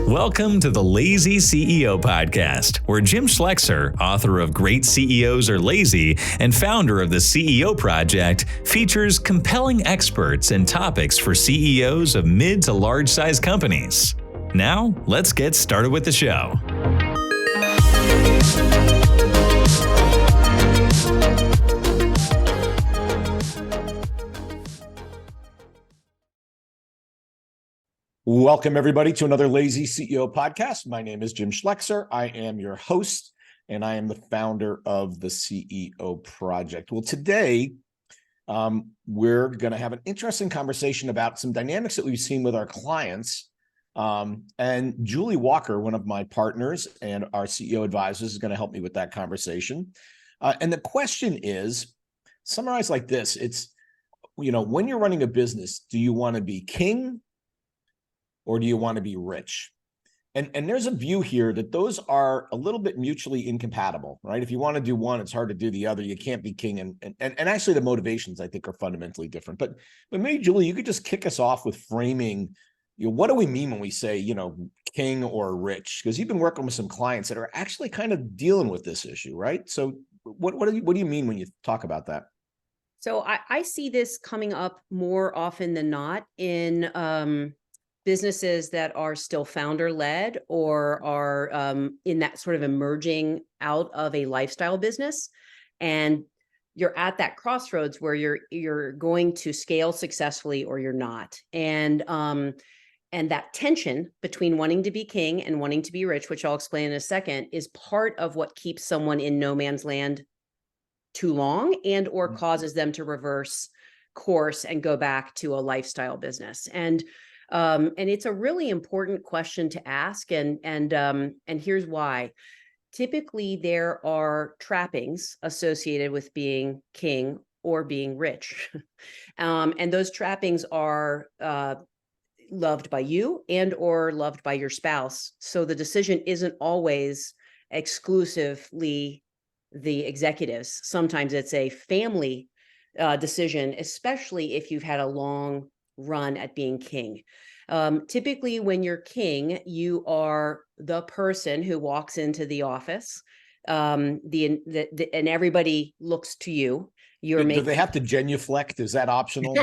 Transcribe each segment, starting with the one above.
Welcome to the Lazy CEO Podcast, where Jim Schleckser, author of Great CEOs Are Lazy and founder of the CEO Project, features compelling experts and topics for CEOs of mid to large-size companies. Now, let's get started with the show. Welcome, everybody, to another Lazy CEO podcast. My name is Jim Schleckser. I am your host, and I am the founder of the CEO Project. Well, today, we're going to have an interesting conversation about some dynamics that we've seen with our clients. And Julie Walker, one of my partners and our CEO advisors, is going to help me with that conversation. And the question is, summarized like this: it's, when you're running a business, do you want to be king, or do you want to be rich? And there's a view here that those are a little bit mutually incompatible, right? If you want to do one, it's hard to do the other. You can't be king. And actually the motivations, I think, are fundamentally different. But maybe, Julie, you could just kick us off with framing, what do we mean when we say, king or rich? Because you've been working with some clients that are actually kind of dealing with this issue, right? So what do you mean when you talk about that? So I see this coming up more often than not in businesses that are still founder-led or are in that sort of emerging out of a lifestyle business. And you're at that crossroads where you're going to scale successfully or you're not. And that tension between wanting to be king and wanting to be rich, which I'll explain in a second, is part of what keeps someone in no man's land too long and or causes them to reverse course and go back to a lifestyle business. And it's a really important question to ask, and here's why. Typically, there are trappings associated with being king or being rich, and those trappings are loved by you and or loved by your spouse. So the decision isn't always exclusively the executives. Sometimes it's a family decision, especially if you've had a long run at being king. Typically, when you're king, you are the person who walks into the office, and everybody looks to you. Do they have to genuflect? Is that optional?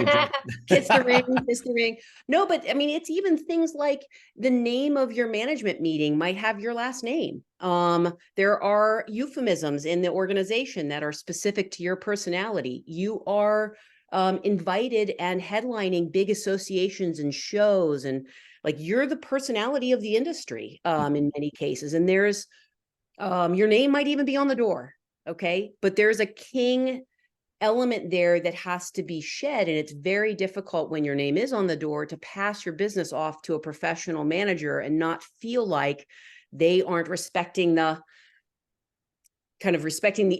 Kiss the ring, kiss the ring. No, but I mean, it's even things like the name of your management meeting might have your last name. There are euphemisms in the organization that are specific to your personality. You are invited and headlining big associations and shows, and like you're the personality of the industry in many cases. And there's your name might even be on the door, okay? But there's a king element there that has to be shed, and it's very difficult when your name is on the door to pass your business off to a professional manager and not feel like they aren't respecting the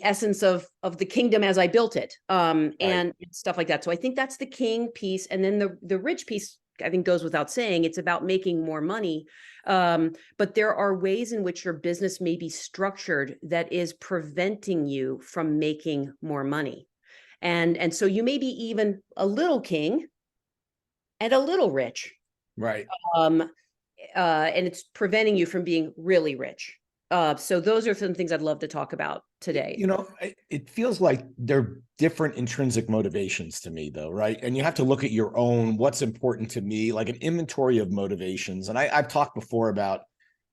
essence of the kingdom as I built it, right, and stuff like that. So I think that's the king piece. And then the rich piece, I think, goes without saying. It's about making more money. But there are ways in which your business may be structured that is preventing you from making more money. And so you may be even a little king and a little rich. Right. And it's preventing you from being really rich. So those are some things I'd love to talk about today. It feels like they're different intrinsic motivations to me, though, right? And you have to look at your own, what's important to me, like an inventory of motivations. And I've talked before about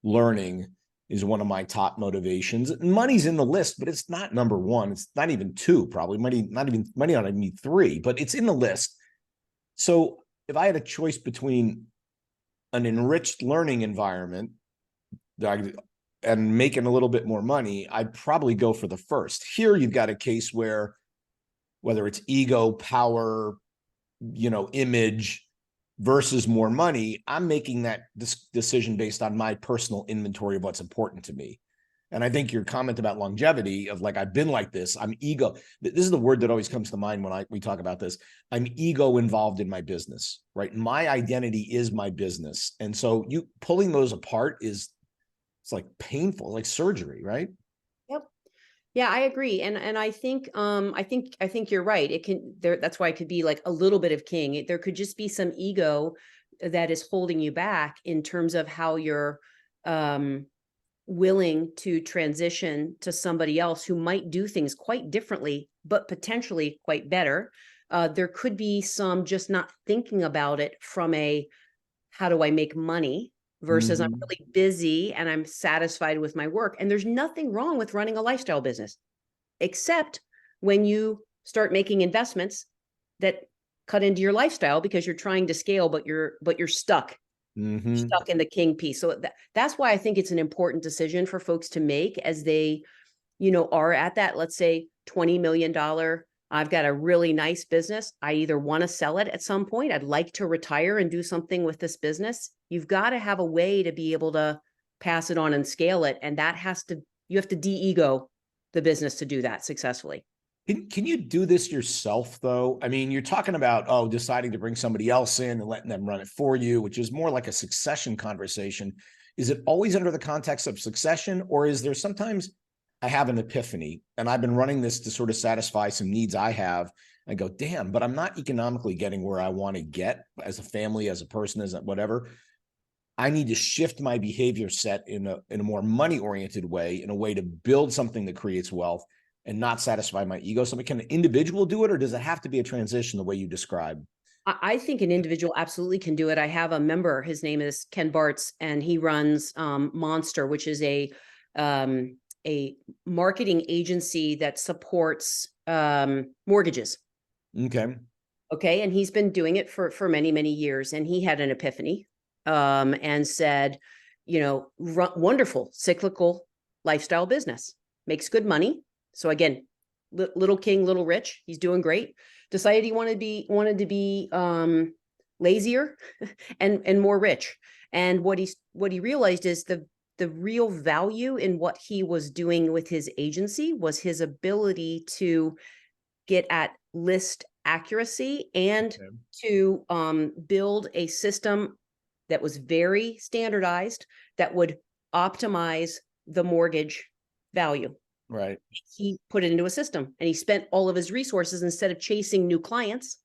learning is one of my top motivations. Money's in the list, but it's not number one. It's not even two, probably. Money not even three, but it's in the list. So if I had a choice between an enriched learning environment and making a little bit more money, I'd probably go for the first. Here, you've got a case where, whether it's ego, power, image versus more money, I'm making that decision based on my personal inventory of what's important to me. And I think your comment about longevity of like, I've been like this, I'm ego. This is the word that always comes to mind when we talk about this. I'm ego involved in my business, right? My identity is my business. And so you pulling those apart it's like painful, like surgery, right? Yep. Yeah, I agree. And I think you're right. It can there that's why it could be like a little bit of king. There could just be some ego that is holding you back in terms of how you're um willing to transition to somebody else who might do things quite differently, but potentially quite better. There could be some just not thinking about it from a how do I make money versus I'm Mhm. really busy and I'm satisfied with my work. And there's nothing wrong with running a lifestyle business, except when you start making investments that cut into your lifestyle because you're trying to scale, but you're Mhm. stuck in the king piece. So that's why I think it's an important decision for folks to make as they, are at that, let's say $20 million. I've got a really nice business. I either want to sell it at some point. I'd like to retire and do something with this business. You've got to have a way to be able to pass it on and scale it. And you have to de-ego the business to do that successfully. Can you do this yourself though? I mean, you're talking about, oh, deciding to bring somebody else in and letting them run it for you, which is more like a succession conversation. Is it always under the context of succession, or is there sometimes I have an epiphany and I've been running this to sort of satisfy some needs I have? I go, damn, but I'm not economically getting where I want to get as a family, as a person, as a whatever. I need to shift my behavior set in a more money oriented way, in a way to build something that creates wealth and not satisfy my ego. So can an individual do it, or does it have to be a transition the way you described? I think an individual absolutely can do it. I have a member, his name is Ken Bartz, and he runs Monster, which is a marketing agency that supports mortgages. Okay. Okay. And he's been doing it for many, many years. And he had an epiphany and said, wonderful cyclical lifestyle business, makes good money. So again, little king, little rich, he's doing great. Decided he wanted to be lazier and more rich. And what he realized is the real value in what he was doing with his agency was his ability to get at list accuracy and Okay. to build a system that was very standardized that would optimize the mortgage value. Right. He put it into a system and he spent all of his resources instead of chasing new clients.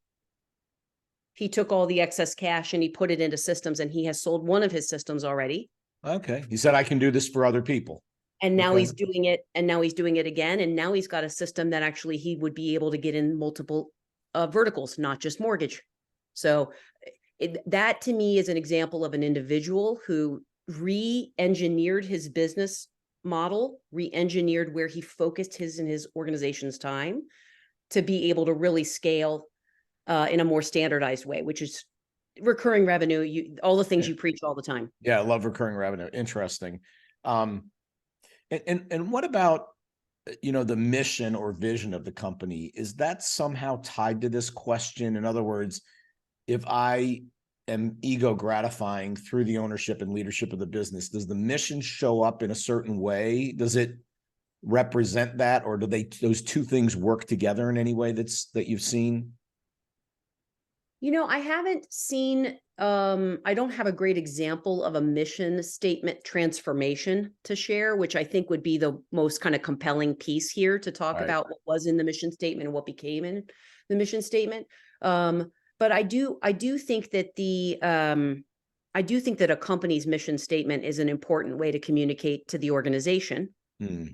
He took all the excess cash and he put it into systems, and he has sold one of his systems already. Okay. He said, I can do this for other people. And now Okay. he's doing it, and now he's doing it again. And now he's got a system that actually he would be able to get in multiple verticals, not just mortgage. So that to me is an example of an individual who re-engineered his business model, re-engineered where he focused his and his organization's time to be able to really scale in a more standardized way, which is recurring revenue, all the things Yeah. you preach all the time. Yeah. I love recurring revenue. Interesting. Um, and what about, the mission or vision of the company? Is that somehow tied to this question? In other words, if I am ego gratifying through the ownership and leadership of the business, does the mission show up in a certain way? Does it represent that, or do those two things work together in any way that you've seen? I haven't seen, I don't have a great example of a mission statement transformation to share, which I think would be the most kind of compelling piece here to talk Right. about what was in the mission statement and what became in the mission statement. But I do think that I do think that a company's mission statement is an important way to communicate to the organization Hmm.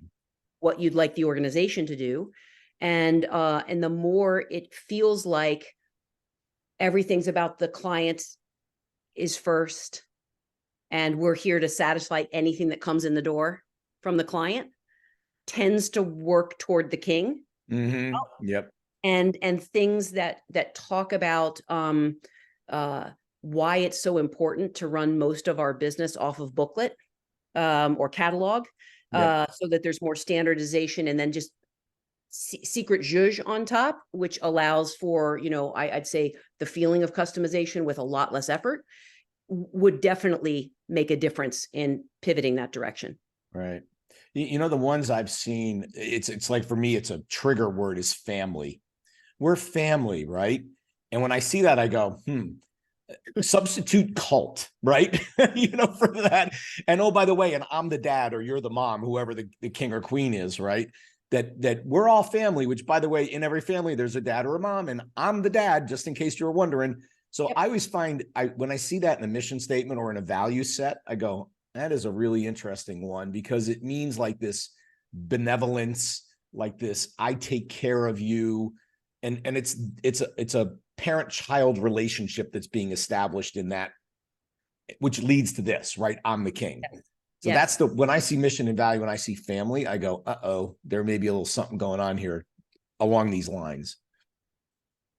what you'd like the organization to do. And the more it feels like everything's about the client is first, and we're here to satisfy anything that comes in the door from the client, tends to work toward the king. Mm-hmm. Yep. And things that talk about why it's so important to run most of our business off of booklet or catalog, Yep. so that there's more standardization, and then just secret zhuzh on top, which allows for, I'd say the feeling of customization with a lot less effort would definitely make a difference in pivoting that direction. Right. The ones I've seen, it's like, for me, it's a trigger word is family. We're family, right? And when I see that, I go, substitute cult, right? For that. And oh, by the way, and I'm the dad or you're the mom, whoever the king or queen is, right? that we're all family, which, by the way, in every family, there's a dad or a mom, and I'm the dad, just in case you were wondering. So I always find when I see that in a mission statement or in a value set, I go, that is a really interesting one, because it means like this benevolence, like this, I take care of you. And it's a parent-child relationship that's being established in that, which leads to this, right? I'm the king. So that's when I see mission and value, when I see family, I go, there may be a little something going on here along these lines.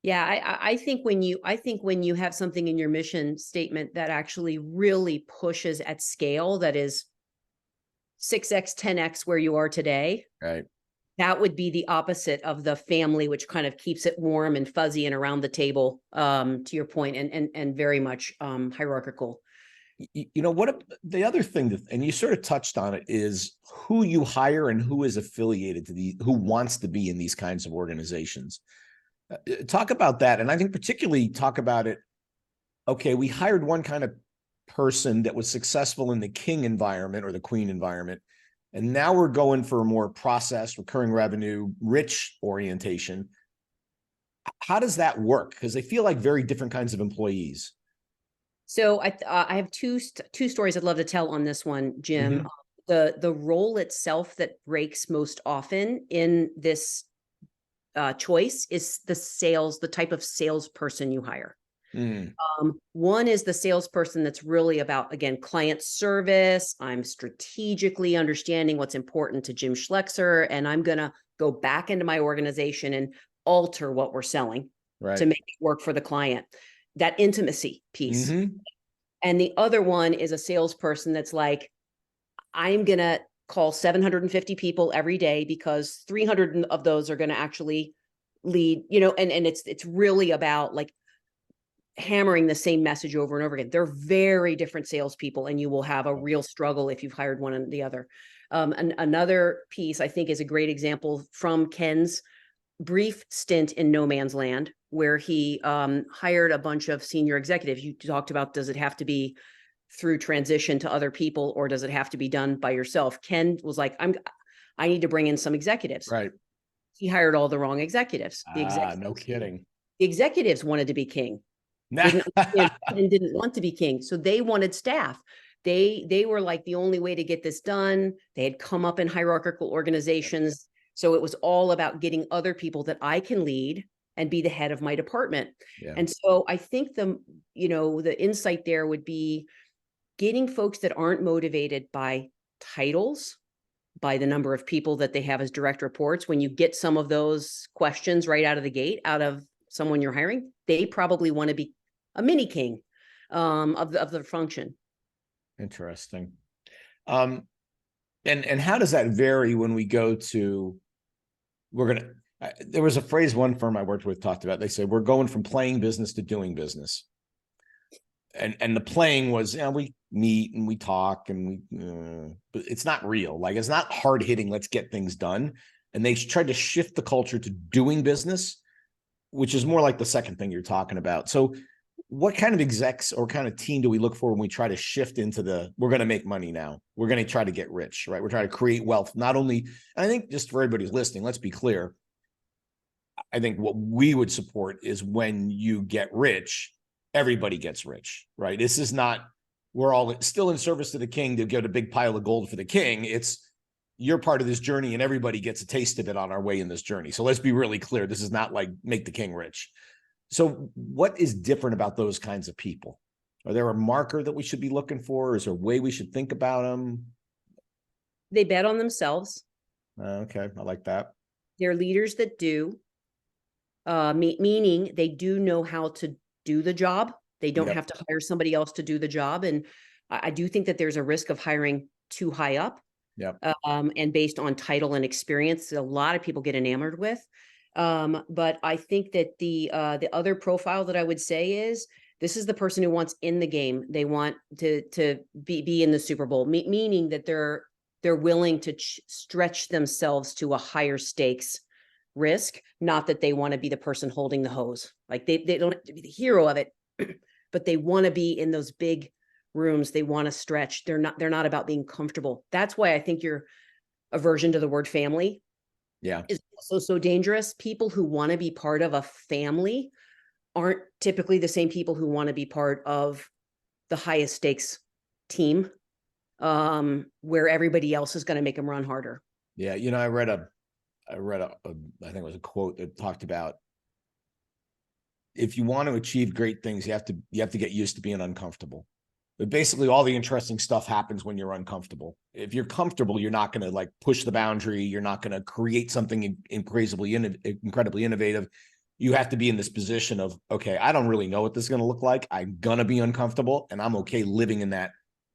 Yeah, I think when you have something in your mission statement that actually really pushes at scale, that is 6x, 10x where you are today, right? That would be the opposite of the family, which kind of keeps it warm and fuzzy and around the table, to your point, and very much hierarchical. You know what, the other thing that, and you sort of touched on it, is who you hire and who is affiliated to who wants to be in these kinds of organizations. Talk about that. And I think particularly talk about it. Okay, we hired one kind of person that was successful in the king environment or the queen environment. And now we're going for a more process, recurring revenue, rich orientation. How does that work? Because they feel like very different kinds of employees. So I have two stories I'd love to tell on this one, Jim. Mm-hmm. The role itself that breaks most often in this choice is the type of salesperson you hire. One is the salesperson that's really about, again, client service. I'm strategically understanding what's important to Jim Schleckser, and I'm going to go back into my organization and alter what we're selling to make it work for the client. That intimacy piece. Mm-hmm. And the other one is a salesperson that's like, I'm going to call 750 people every day because 300 of those are going to actually lead, and it's really about like hammering the same message over and over again. They're very different salespeople, and you will have a real struggle if you've hired one and the other. And another piece I think is a great example from Ken's brief stint in no man's land, where he hired a bunch of senior executives. You talked about, does it have to be through transition to other people, or does it have to be done by yourself? Ken was like, I need to bring in some executives. Right. He hired all the wrong executives. No kidding. The executives wanted to be king. Didn't want to be king. So they wanted staff. They were like, the only way to get this done. They had come up in hierarchical organizations. So it was all about getting other people that I can lead and be the head of my department. Yeah. And so I think the insight there would be getting folks that aren't motivated by titles, by the number of people that they have as direct reports. When you get some of those questions right out of the gate, out of someone you're hiring, they probably want to be a mini king of the function. Interesting. And how does that vary when we go to, there was a phrase one firm I worked with talked about. They said, we're going from playing business to doing business. And the playing was, we meet and we talk and but it's not real. Like, it's not hard hitting. Let's get things done. And they tried to shift the culture to doing business, which is more like the second thing you're talking about. So what kind of execs or kind of team do we look for when we try to shift into we're going to make money now? We're going to try to get rich, right? We're trying to create wealth. Not only, and I think just for everybody's listening, let's be clear. I think what we would support is when you get rich, everybody gets rich, right? This is not, we're all still in service to the king to get a big pile of gold for the king. It's, you're part of this journey and everybody gets a taste of it on our way in this journey. So let's be really clear. This is not like make the king rich. So what is different about those kinds of people? Are there a marker that we should be looking for? Is there a way we should think about them? They bet on themselves. Okay. I like that. They're leaders that do, meaning they do know how to do the job. They don't have to hire somebody else to do the job. And I do think that there's a risk of hiring too high up. And based on title and experience, a lot of people get enamored with. But I think that the other profile that I would say is, this is the person who wants in the game. They want to be in the Super Bowl, meaning that they're willing to stretch themselves to a higher stakes risk. Not that they want to be the person holding the hose. Like they don't have to be the hero of it, but they want to be in those big rooms. They want to stretch. They're not about being comfortable. That's why I think your aversion to the word family Yeah. is also so dangerous. People who want to be part of a family aren't typically the same people who want to be part of the highest stakes team, where everybody else is going to make them run harder. Yeah. You know, I read I think it was a quote that talked about, if you want to achieve great things, you have to get used to being uncomfortable. But basically all the interesting stuff happens when you're uncomfortable. If you're comfortable, you're not going to like push the boundary. You're not going to create something incredibly innovative. You have to be in this position of, okay, I don't really know what this is going to look like. I'm going to be uncomfortable, and I'm okay living in that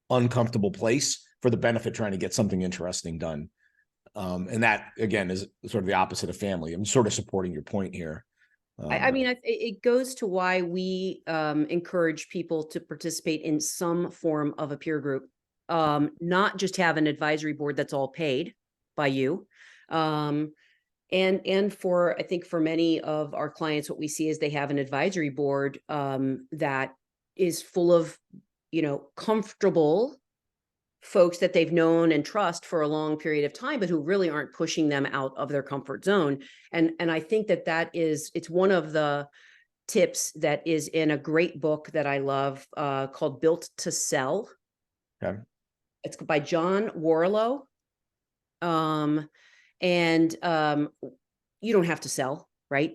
uncomfortable place for the benefit trying to get something interesting done. And that, again, is sort of the opposite of family. I'm sort of supporting your point here. I mean, it goes to why we encourage people to participate in some form of a peer group, not just have an advisory board that's all paid by you. And for, I think for many of our clients, what we see is they have an advisory board that is full of, comfortable folks that they've known and trust for a long period of time, but who really aren't pushing them out of their comfort zone. And I think it's one of the tips that is in a great book that I love called Built to Sell. Okay. It's by John Warlow. You don't have to sell, right?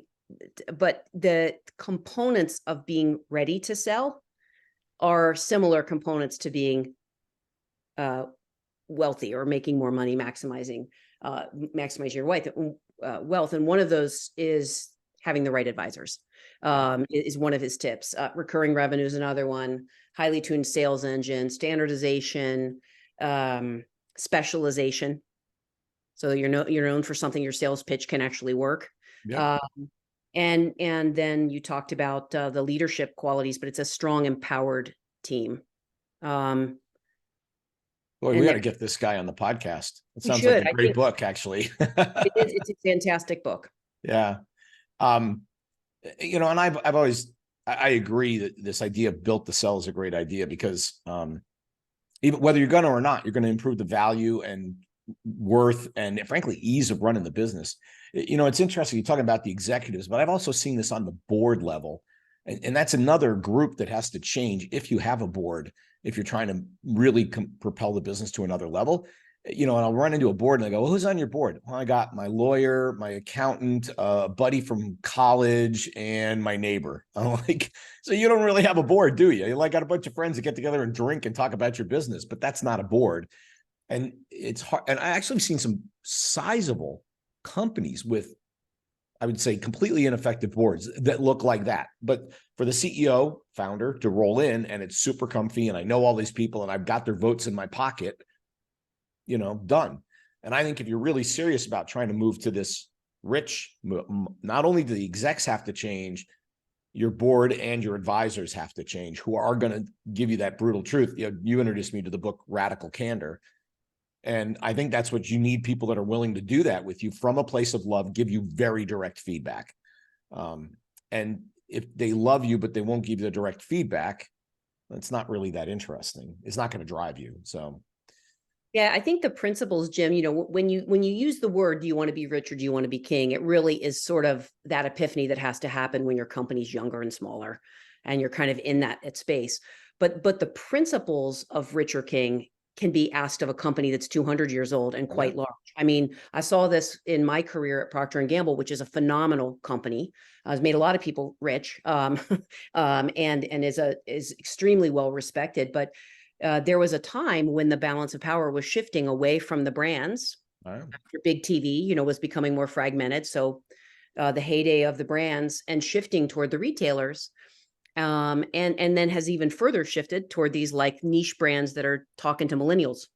But the components of being ready to sell are similar components to being wealthy or making more money, maximizing your wealth. And one of those is having the right advisors, is one of his tips. Recurring revenue is another one, highly tuned sales engine, standardization, specialization. So you're known for something your sales pitch can actually work. Yeah. And then you talked about the leadership qualities, but it's a strong, empowered team. Boy, we got to get this guy on the podcast. It sounds like a great book, actually. It's a fantastic book. Yeah. And I've always, I agree that this idea of built to sell is a great idea, because even whether you're going to or not, you're going to improve the value and worth and frankly ease of running the business. It's interesting you're talking about the executives, but I've also seen this on the board level, and that's another group that has to change if you have a board, if you're trying to really propel the business to another level. And I'll run into a board and I go, well, who's on your board? Well, I got my lawyer, my accountant, a buddy from college, and my neighbor. I'm like, so you don't really have a board, do you? You like got a bunch of friends that get together and drink and talk about your business, but that's not a board. And it's hard. And I actually seen some sizable companies with, I would say, completely ineffective boards that look like that. But for the CEO, founder, to roll in and it's super comfy and I know all these people and I've got their votes in my pocket, done. And I think if you're really serious about trying to move to this rich, not only do the execs have to change, your board and your advisors have to change, who are going to give you that brutal truth. You introduced me to the book Radical Candor. And I think that's what you need, people that are willing to do that with you from a place of love, give you very direct feedback. And if they love you, but they won't give you the direct feedback, it's not really that interesting. It's not going to drive you. So. Yeah, I think the principles, Jim, when you use the word, do you want to be rich or do you want to be king? It really is sort of that epiphany that has to happen when your company's younger and smaller and you're kind of in that space. But the principles of rich or king can be asked of a company that's 200 years old and quite large. I mean, I saw this in my career at Procter & Gamble, which is a phenomenal company. Has made a lot of people rich, and is extremely well respected. But there was a time when the balance of power was shifting away from the brands. After big TV, was becoming more fragmented. So the heyday of the brands and shifting toward the retailers. And then has even further shifted toward these like niche brands that are talking to millennials.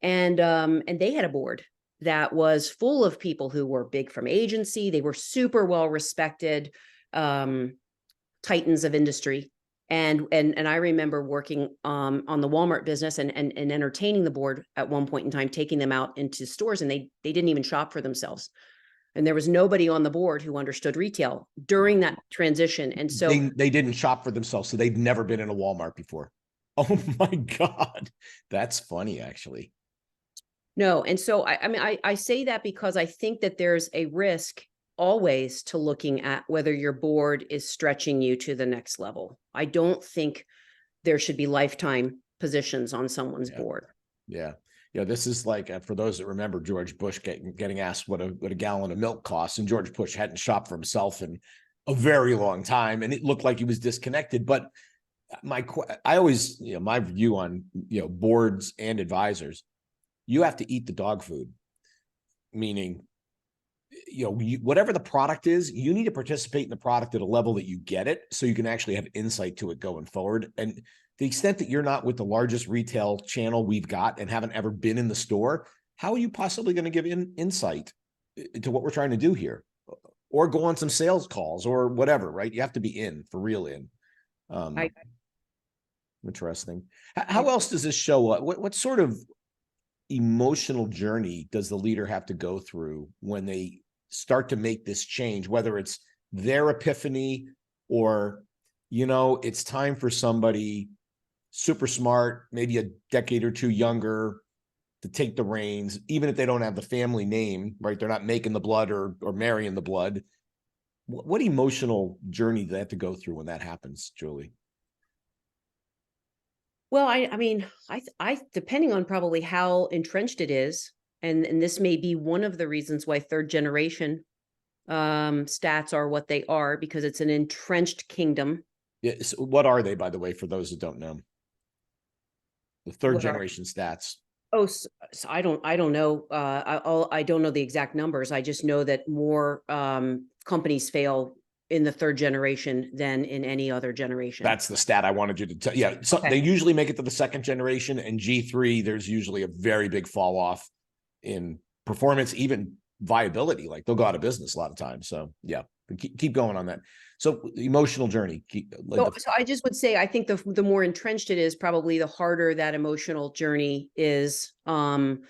And they had a board that was full of people who were big from agency. They were super well respected titans of industry. And I remember working on the Walmart business and entertaining the board at one point in time, taking them out into stores, and they didn't even shop for themselves. And there was nobody on the board who understood retail during that transition. And so they didn't shop for themselves. So they'd never been in a Walmart before. Oh my God. That's funny, actually. No. And so I mean, I say that because I think that there's a risk always to looking at whether your board is stretching you to the next level. I don't think there should be lifetime positions on someone's board. Yeah. This is like, for those that remember George Bush getting asked what a gallon of milk costs, and George Bush hadn't shopped for himself in a very long time, and it looked like he was disconnected. But I always, my view on, boards and advisors, you have to eat the dog food, meaning, whatever the product is, you need to participate in the product at a level that you get it, so you can actually have insight to it going forward. And the extent that you're not with the largest retail channel we've got and haven't ever been in the store, how are you possibly going to give insight to what we're trying to do here, or go on some sales calls or whatever, right? You have to be in, for real in. Interesting. How else does this show up? What sort of emotional journey does the leader have to go through when they start to make this change, whether it's their epiphany or, it's time for somebody super smart, maybe a decade or two younger, to take the reins, even if they don't have the family name, right? They're not making the blood or marrying the blood. What emotional journey do they have to go through when that happens, Julie? Well, I mean, I depending on probably how entrenched it is, and this may be one of the reasons why third generation stats are what they are, because it's an entrenched kingdom. Yeah. So what are they, by the way, for those that don't know? The third What are- generation stats. Oh, so I don't know. I don't know the exact numbers. I just know that more companies fail in the third generation than in any other generation. That's the stat I wanted you to tell. Yeah. So they usually make it to the second generation, and G3, there's usually a very big fall off in performance, even viability. Like, they'll go out of business a lot of times. So yeah, keep going on that. So emotional journey. So I just would say, I think the more entrenched it is, probably the harder that emotional journey is to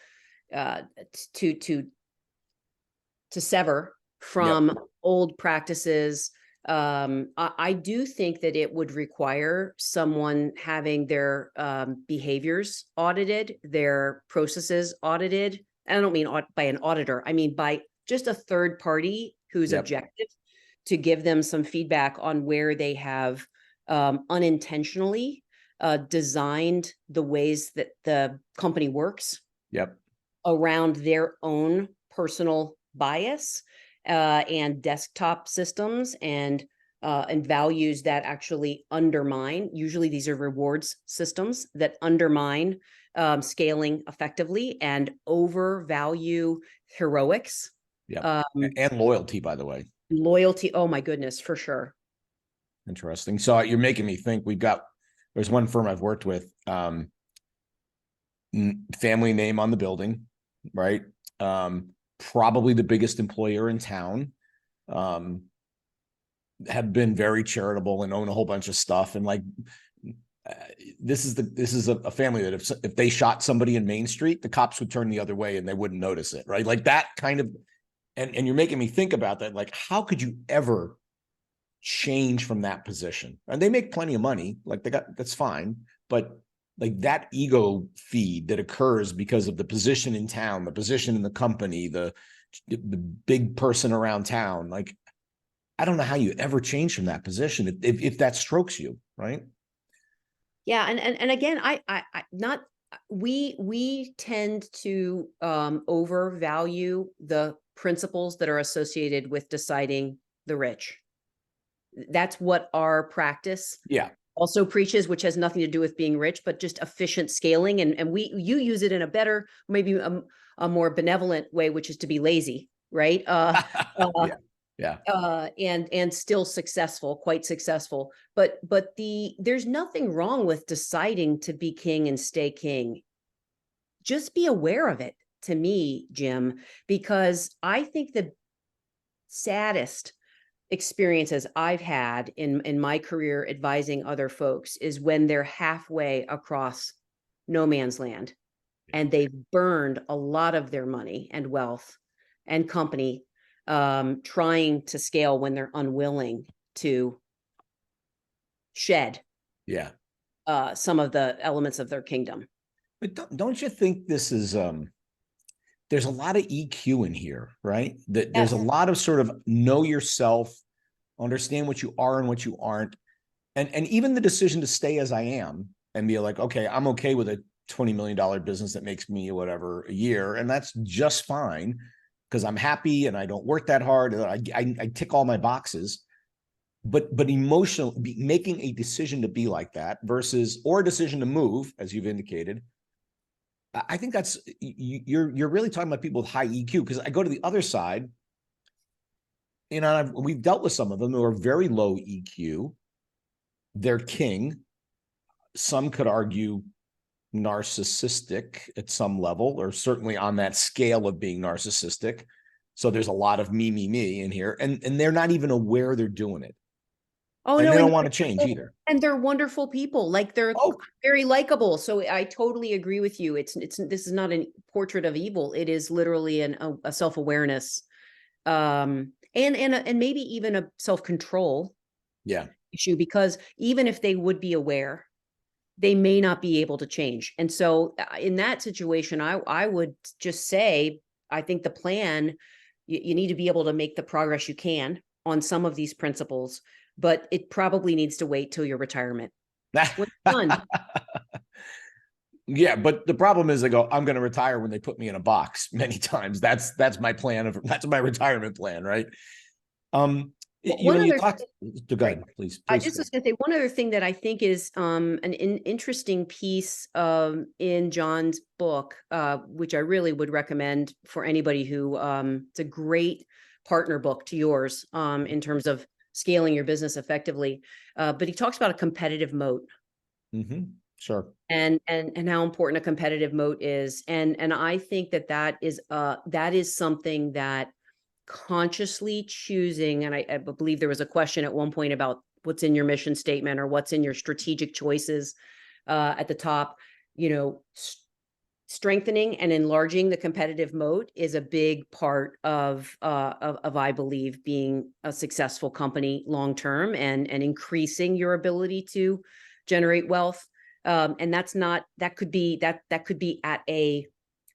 sever from old practices. I do think that it would require someone having their behaviors audited, their processes audited. And I don't mean by an auditor. I mean by just a third party who's objective, to give them some feedback on where they have unintentionally designed the ways that the company works around their own personal bias and desktop systems and values that actually undermine. Usually these are rewards systems that undermine scaling effectively and overvalue heroics. And loyalty, by the way. Loyalty. Oh my goodness, for sure. Interesting. So you're making me think. There's one firm I've worked with, family name on the building, right? Probably the biggest employer in town, have been very charitable and own a whole bunch of stuff. And like, this is a family that if they shot somebody in Main Street, the cops would turn the other way and they wouldn't notice it, right? Like that kind of, and you're making me think about that. Like, how could you ever change from that position? And they make plenty of money, like that's fine, but like that ego feed that occurs because of the position in town, the position in the company, the big person around town, like, I don't know how you ever change from that position if that strokes you, right? Yeah, and again, we tend to overvalue the principles that are associated with deciding the rich. That's what our practice also preaches, which has nothing to do with being rich, but just efficient scaling. And you use it in a better, maybe a more benevolent way, which is to be lazy, right? And still successful, quite successful. But there's nothing wrong with deciding to be king and stay king. Just be aware of it, to me, Jim, because I think the saddest experiences I've had in my career advising other folks is when they're halfway across no man's land and they've burned a lot of their money and wealth and company trying to scale when they're unwilling to shed some of the elements of their kingdom. But don't you think this is there's a lot of EQ in here, right? That there's a Yes. lot of sort of know yourself, understand what you are and what you aren't. And even the decision to stay as I am and be like, okay, I'm okay with a $20 million business that makes me whatever a year. And that's just fine because I'm happy and I don't work that hard. And I tick all my boxes. But emotional, making a decision to be like that versus, or a decision to move, as you've indicated, I think that's, you're really talking about people with high EQ. Because I go to the other side, we've dealt with some of them who are very low EQ. They're king. Some could argue narcissistic at some level, or certainly on that scale of being narcissistic. So there's a lot of me in here, and they're not even aware they're doing it. Oh And no, they don't want to change either. and they're wonderful people. Like they're Oh, very likable. So I totally agree with you. This is not a portrait of evil. It is literally a self-awareness, and maybe even a self-control yeah. issue, because even if they would be aware, they may not be able to change. And so in that situation, I would just say, I think the plan, you need to be able to make the progress you can on some of these principles, but it probably needs to wait till your retirement. When you're done. Yeah, but the problem is they go, I'm going to retire when they put me in a box many times. That's my plan that's my retirement plan, right? You talked, go ahead, please. I just was going to say one other thing that I think is an interesting piece in John's book, which I really would recommend for anybody who it's a great partner book to yours in terms of scaling your business effectively. But he talks about a competitive moat. Mm-hmm. Sure. And how important a competitive moat is. And I think that is something that consciously choosing, and I believe there was a question at one point about what's in your mission statement or what's in your strategic choices at the top, strengthening and enlarging the competitive moat is a big part of I believe being a successful company long term, and increasing your ability to generate wealth. And that could be at a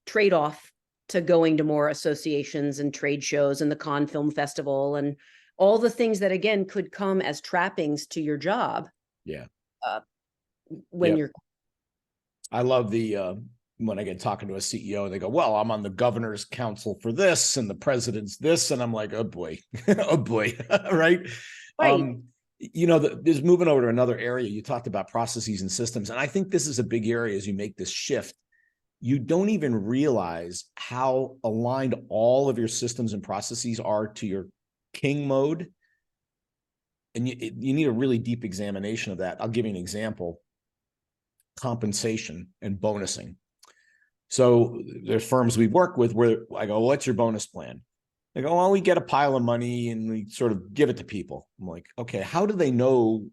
trade-off to going to more associations and trade shows and the Cannes Film Festival and all the things that, again, could come as trappings to your job. Yeah. When you're, I love when I get talking to a CEO, they go, well, I'm on the governor's council for this and the president's this. And I'm like, oh boy, oh boy. Right. right. There's moving over to another area. You talked about processes and systems. And I think this is a big area as you make this shift. You don't even realize how aligned all of your systems and processes are to your king mode. And you need a really deep examination of that. I'll give you an example. Compensation and bonusing. So there's firms we work with where I go, what's your bonus plan? They go, well, we get a pile of money and we sort of give it to people. I'm like, okay, how do they know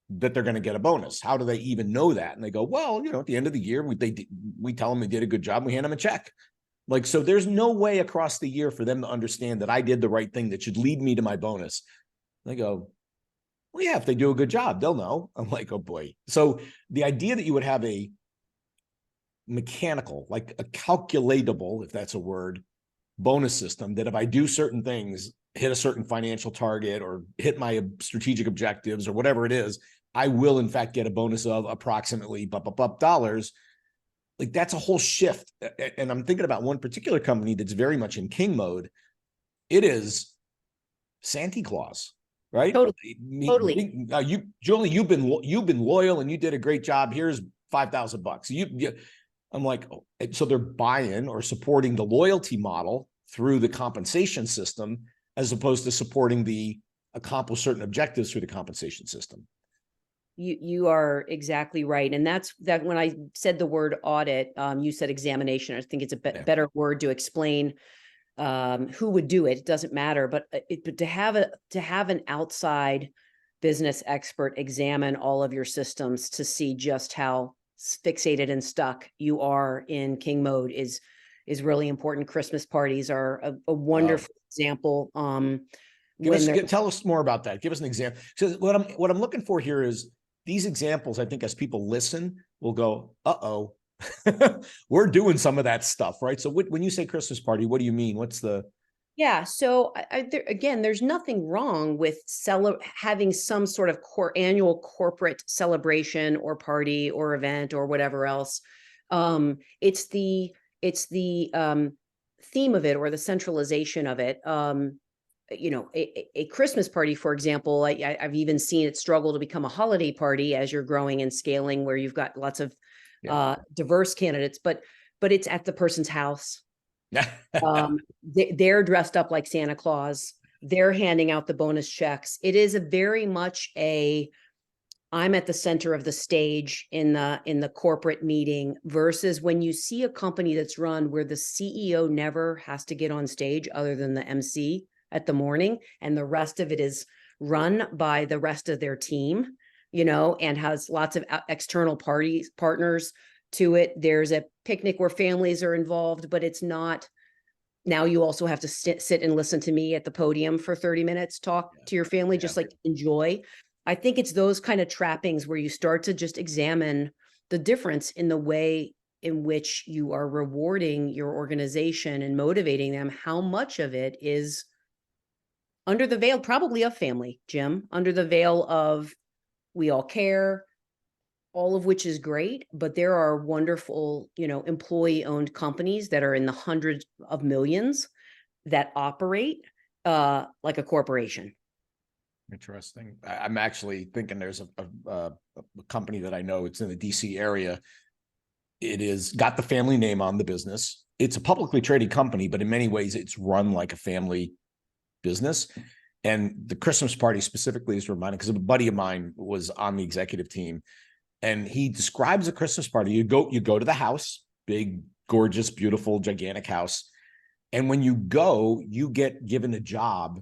that they're going to get a bonus? How do they even know that? And they go, well, at the end of the year, we tell them they did a good job. We hand them a check. Like, so there's no way across the year for them to understand that I did the right thing that should lead me to my bonus. They go, well, yeah, if they do a good job, they'll know. I'm like, oh boy. So the idea that you would have a mechanical, like a calculatable, if that's a word, bonus system, that if I do certain things, hit a certain financial target or hit my strategic objectives or whatever it is, I will in fact get a bonus of approximately dollars. Like that's a whole shift. And I'm thinking about one particular company that's very much in king mode. It is Santa Claus, right? Totally. Julie, you've been loyal and you did a great job. Here's $5,000. I'm like, oh, so they're buying or supporting the loyalty model through the compensation system, as opposed to supporting the accomplish certain objectives through the compensation system. You are exactly right. And that's that when I said the word audit, you said examination. I think it's a better word to explain who would do it. It doesn't matter, but to have an outside business expert examine all of your systems to see just how fixated and stuck you are in king mode is really important. Christmas parties are a wonderful example. Tell us more about that. Give us an example. So what I'm looking for here is these examples. I think as people listen, will go, uh-oh, we're doing some of that stuff, right? So when you say Christmas party, what do you mean? What's the... Yeah. So again, there's nothing wrong with having some sort of annual corporate celebration or party or event or whatever else. It's the theme of it or the centralization of it. A Christmas party, for example, I've even seen it struggle to become a holiday party as you're growing and scaling, where you've got lots of diverse candidates, but it's at the person's house. They're dressed up like Santa Claus. They're handing out the bonus checks. It is a very much I'm at the center of the stage in the corporate meeting, versus when you see a company that's run where the CEO never has to get on stage other than the MC at the morning, and the rest of it is run by the rest of their team, and has lots of external partners to it. There's a picnic where families are involved, but it's not, now you also have to sit and listen to me at the podium for 30 minutes, talk to your family, just like enjoy. I think it's those kind of trappings where you start to just examine the difference in the way in which you are rewarding your organization and motivating them. How much of it is under the veil, probably of family, Jim, under the veil of we all care, all of which is great, but there are wonderful, employee-owned companies that are in the hundreds of millions that operate like a corporation. Interesting. I'm actually thinking there's a company that I know. It's in the DC area. It is got the family name on the business. It's a publicly traded company, but in many ways it's run like a family business. And the Christmas party specifically is reminded, because a buddy of mine was on the executive team, and he describes a Christmas party. You go to the house, big, gorgeous, beautiful, gigantic house. And when you go, you get given a job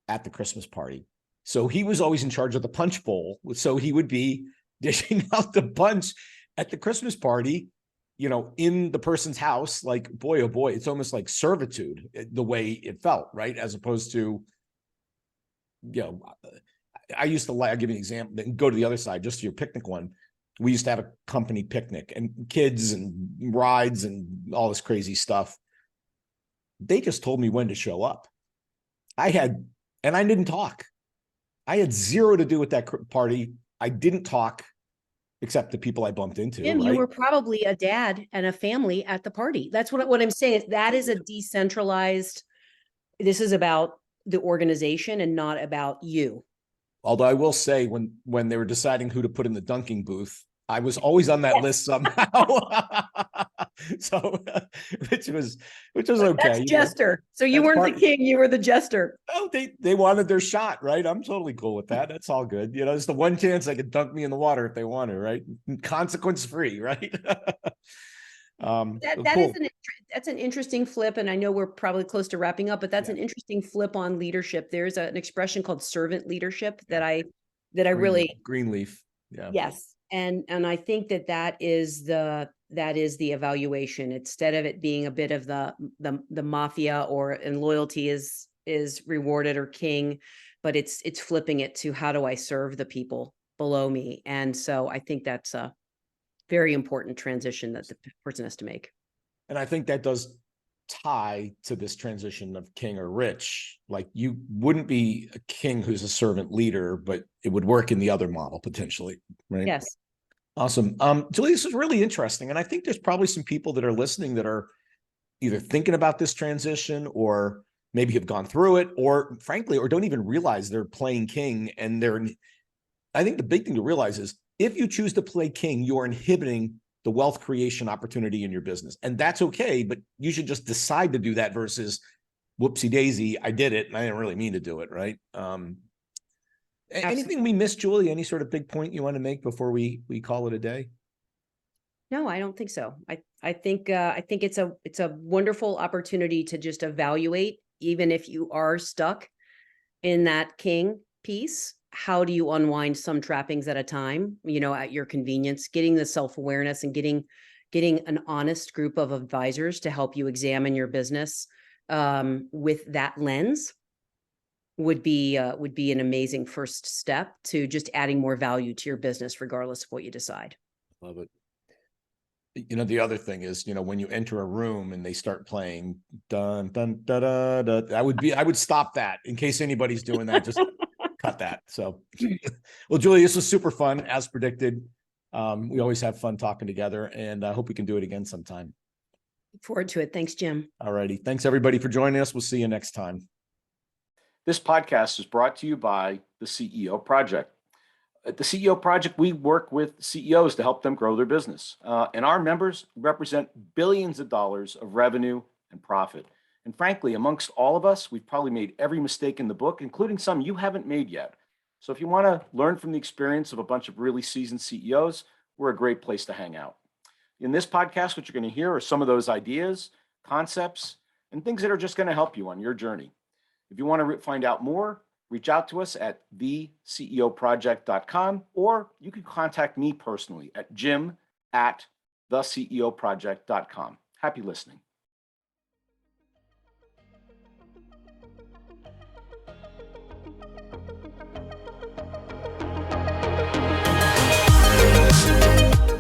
at the Christmas party. So he was always in charge of the punch bowl. So he would be dishing out the punch at the Christmas party, in the person's house. Like, boy, oh boy, it's almost like servitude, the way it felt, right? As opposed to, I used to, I'll give you an example, then go to the other side, just to your picnic one. We used to have a company picnic and kids and rides and all this crazy stuff. They just told me when to show up. I didn't talk. I had zero to do with that party. I didn't talk except the people I bumped into. Jim, right? You were probably a dad and a family at the party. That's what I'm saying. That is a decentralized. This is about the organization and not about you. Although I will say, when they were deciding who to put in the dunking booth, I was always on that list somehow. So, which was okay. That's jester. So you weren't the king, you were the jester. Oh, they wanted their shot, right? I'm totally cool with that. That's all good. It's the one chance they could dunk me in the water if they wanted, right? Consequence free, right? Cool. That's an interesting flip, and I know we're probably close to wrapping up, but that's an interesting flip on leadership. There's an expression called servant leadership that I really Greenleaf. Yeah. Yes. And I think that is the evaluation, instead of it being a bit of the mafia and loyalty is rewarded or king, but it's flipping it to, how do I serve the people below me? And so I think that's a very important transition that the person has to make. And I think that does tie to this transition of king or rich. Like, you wouldn't be a king who's a servant leader, but it would work in the other model potentially, right? Yes. Awesome. Julie, this is really interesting. And I think there's probably some people that are listening that are either thinking about this transition, or maybe have gone through it, or frankly, or don't even realize they're playing king. And I think the big thing to realize is, if you choose to play king, you're inhibiting the wealth creation opportunity in your business. And that's okay, but you should just decide to do that versus, whoopsie daisy, I did it and I didn't really mean to do it, right? Anything we missed, Julie? Any sort of big point you want to make before we call it a day? No, I don't think so. I think it's a wonderful opportunity to just evaluate, even if you are stuck in that king piece. How do you unwind some trappings at a time, at your convenience, getting the self-awareness and getting an honest group of advisors to help you examine your business with that lens would be an amazing first step to just adding more value to your business, regardless of what you decide. Love it. The other thing is, when you enter a room and they start playing dun dun da da da, I would stop that in case anybody's doing that. Just cut that. So, well, Julie, this was super fun as predicted. We always have fun talking together, and I hope we can do it again sometime. Look forward to it. Thanks, Jim. All righty. Thanks everybody for joining us. We'll see you next time. This podcast is brought to you by the CEO Project. At the CEO Project, we work with CEOs to help them grow their business. And our members represent billions of dollars of revenue and profit. And frankly, amongst all of us, we've probably made every mistake in the book, including some you haven't made yet. So if you want to learn from the experience of a bunch of really seasoned CEOs, we're a great place to hang out. In this podcast, what you're going to hear are some of those ideas, concepts, and things that are just going to help you on your journey. If you want to find out more, reach out to us at theceoproject.com, or you can contact me personally at jim@theceoproject.com. Happy listening.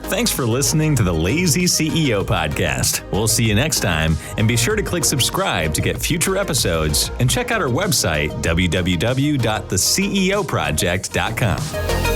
Thanks for listening to the Lazy CEO podcast. We'll see you next time, and be sure to click subscribe to get future episodes, and check out our website, www.theceoproject.com.